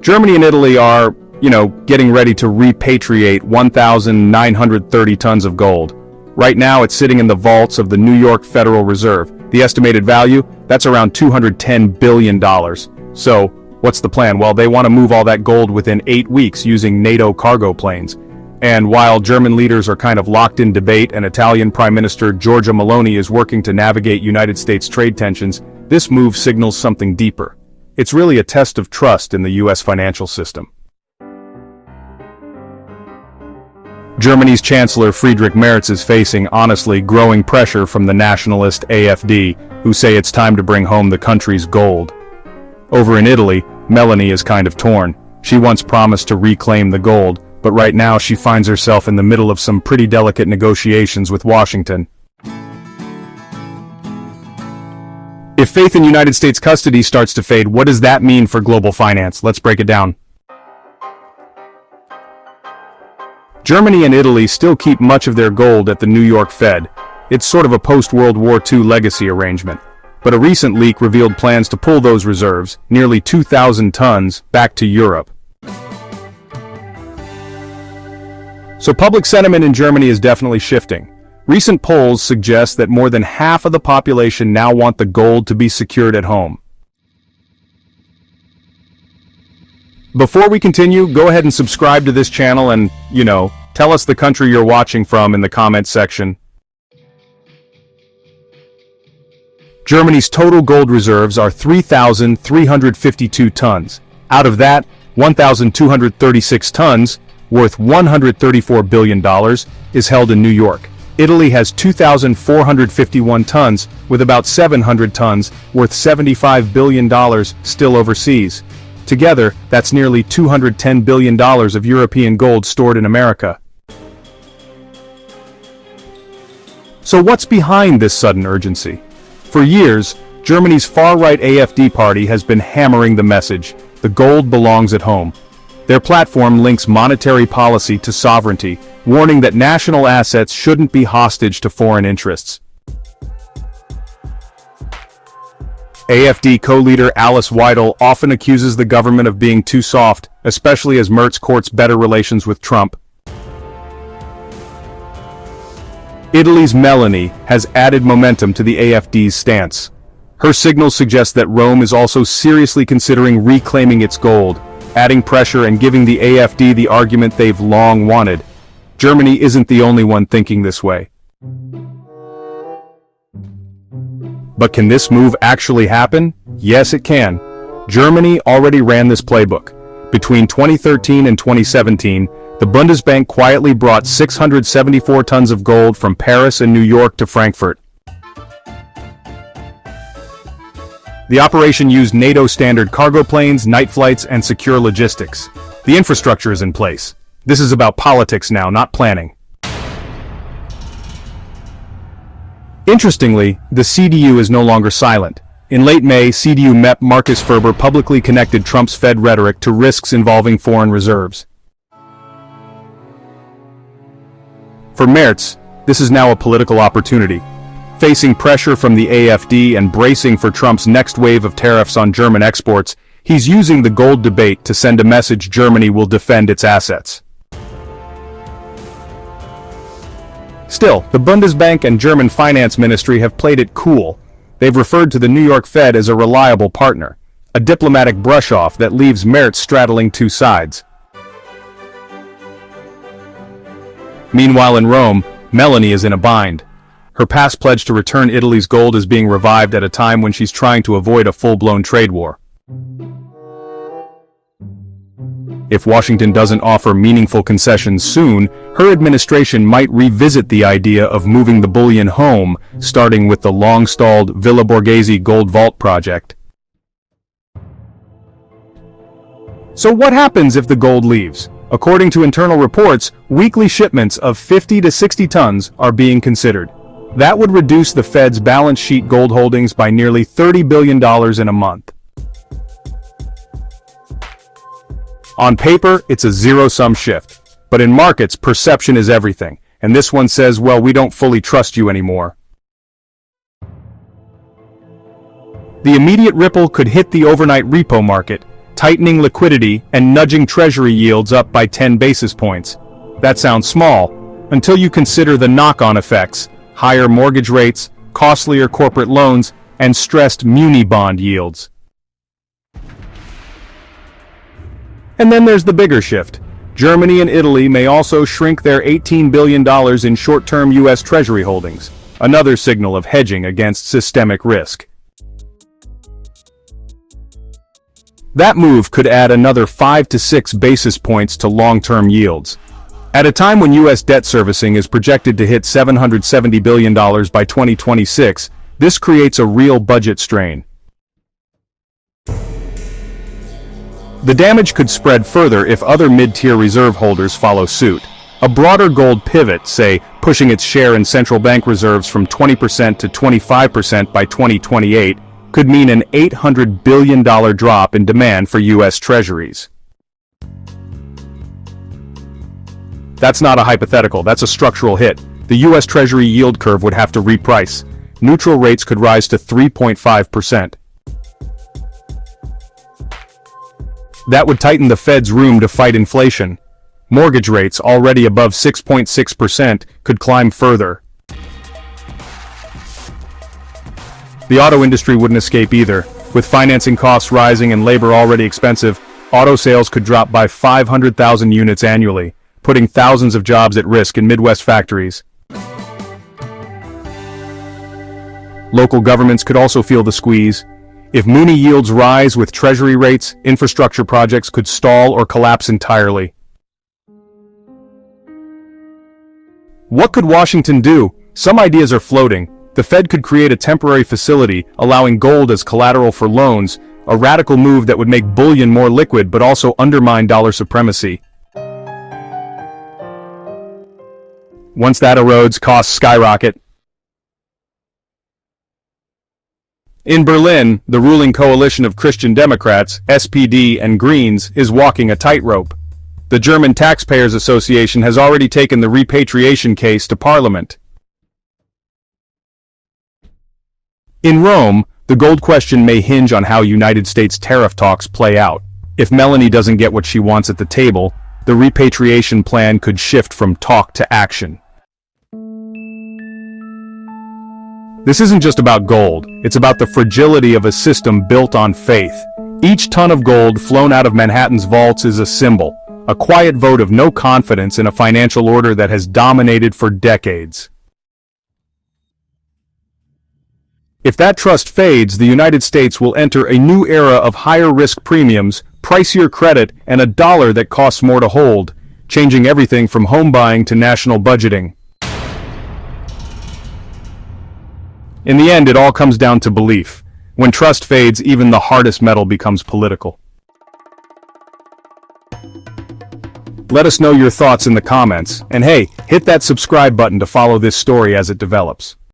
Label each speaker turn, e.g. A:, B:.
A: Germany and Italy are, getting ready to repatriate 1,930 tons of gold. Right now, it's sitting in the vaults of the New York Federal Reserve. The estimated value, that's around $210 billion. So, what's the plan? Well, they want to move all that gold within 8 weeks using NATO cargo planes. And while German leaders are kind of locked in debate and Italian Prime Minister Giorgia Meloni is working to navigate United States trade tensions, this move signals something deeper. It's really a test of trust in the US financial system. Germany's Chancellor Friedrich Merz is facing, honestly, growing pressure from the nationalist AfD, who say it's time to bring home the country's gold. Over in Italy, Meloni is kind of torn. She once promised to reclaim the gold, but right now she finds herself in the middle of some pretty delicate negotiations with Washington. If faith in United States custody starts to fade, what does that mean for global finance? Let's break it down. Germany and Italy still keep much of their gold at the New York Fed. It's sort of a post-World War II legacy arrangement. But a recent leak revealed plans to pull those reserves, nearly 2,000 tons, back to Europe. So public sentiment in Germany is definitely shifting. Recent polls suggest that more than half of the population now want the gold to be secured at home. Before we continue, go ahead and subscribe to this channel and, tell us the country you're watching from in the comments section. Germany's total gold reserves are 3,352 tons. Out of that, 1,236 tons, worth $134 billion, is held in New York. Italy has 2,451 tons, with about 700 tons, worth $75 billion, still overseas. Together, that's nearly $210 billion of European gold stored in America. So what's behind this sudden urgency? For years, Germany's far-right AfD party has been hammering the message, the gold belongs at home. Their platform links monetary policy to sovereignty, warning that national assets shouldn't be hostage to foreign interests. AfD co-leader Alice Weidel often accuses the government of being too soft, especially as Merz courts better relations with Trump. Italy's Meloni has added momentum to the AfD's stance. Her signals suggest that Rome is also seriously considering reclaiming its gold, adding pressure and giving the AfD the argument they've long wanted. Germany isn't the only one thinking this way. But can this move actually happen? Yes, it can. Germany already ran this playbook. Between 2013 and 2017, the Bundesbank quietly brought 674 tons of gold from Paris and New York to Frankfurt. The operation used NATO standard cargo planes, night flights, and secure logistics. The infrastructure is in place. This is about politics now, not planning. Interestingly, the CDU is no longer silent. In late May, CDU MEP Markus Ferber publicly connected Trump's Fed rhetoric to risks involving foreign reserves. For Merz, this is now a political opportunity. Facing pressure from the AfD and bracing for Trump's next wave of tariffs on German exports, he's using the gold debate to send a message Germany will defend its assets. Still, the Bundesbank and German Finance Ministry have played it cool. They've referred to the New York Fed as a reliable partner, a diplomatic brush-off that leaves Merz straddling two sides. Meanwhile in Rome, Meloni is in a bind. Her past pledge to return Italy's gold is being revived at a time when she's trying to avoid a full-blown trade war. If Washington doesn't offer meaningful concessions soon, her administration might revisit the idea of moving the bullion home, starting with the long-stalled Villa Borghese Gold Vault project. So what happens if the gold leaves? According to internal reports, weekly shipments of 50 to 60 tons are being considered. That would reduce the Fed's balance sheet gold holdings by nearly $30 billion in a month. On paper, it's a zero-sum shift. But in markets, perception is everything. And this one says, well, we don't fully trust you anymore. The immediate ripple could hit the overnight repo market. tightening liquidity and nudging treasury yields up by 10 basis points. That sounds small, until you consider the knock-on effects: higher mortgage rates, costlier corporate loans, and stressed muni bond yields. And then there's the bigger shift. Germany and Italy may also shrink their $18 billion in short-term U.S. Treasury holdings, another signal of hedging against systemic risk. That move could add another 5 to 6 basis points to long-term yields. At a time when U.S. debt servicing is projected to hit $770 billion by 2026, this creates a real budget strain. The damage could spread further if other mid-tier reserve holders follow suit. A broader gold pivot, say, pushing its share in central bank reserves from 20% to 25% by 2028, could mean an $800 billion drop in demand for U.S. Treasuries. That's not a hypothetical, that's a structural hit. The U.S. Treasury yield curve would have to reprice. Neutral rates could rise to 3.5%. That would tighten the Fed's room to fight inflation. Mortgage rates, already above 6.6%, could climb further. The auto industry wouldn't escape either. With financing costs rising and labor already expensive, auto sales could drop by 500,000 units annually, putting thousands of jobs at risk in Midwest factories. Local governments could also feel the squeeze. If muni yields rise with treasury rates, infrastructure projects could stall or collapse entirely. What could Washington do? Some ideas are floating. The Fed could create a temporary facility, allowing gold as collateral for loans, a radical move that would make bullion more liquid but also undermine dollar supremacy. Once that erodes, costs skyrocket. In Berlin, the ruling coalition of Christian Democrats, SPD, and Greens is walking a tightrope. The German Taxpayers Association has already taken the repatriation case to Parliament. In Rome, the gold question may hinge on how United States tariff talks play out. If Melanie doesn't get what she wants at the table, the repatriation plan could shift from talk to action. This isn't just about gold, it's about the fragility of a system built on faith. Each ton of gold flown out of Manhattan's vaults is a symbol, a quiet vote of no confidence in a financial order that has dominated for decades. If that trust fades, the United States will enter a new era of higher risk premiums, pricier credit, and a dollar that costs more to hold, changing everything from home buying to national budgeting. In the end, it all comes down to belief. When trust fades, even the hardest metal becomes political. Let us know your thoughts in the comments, and hey, hit that subscribe button to follow this story as it develops.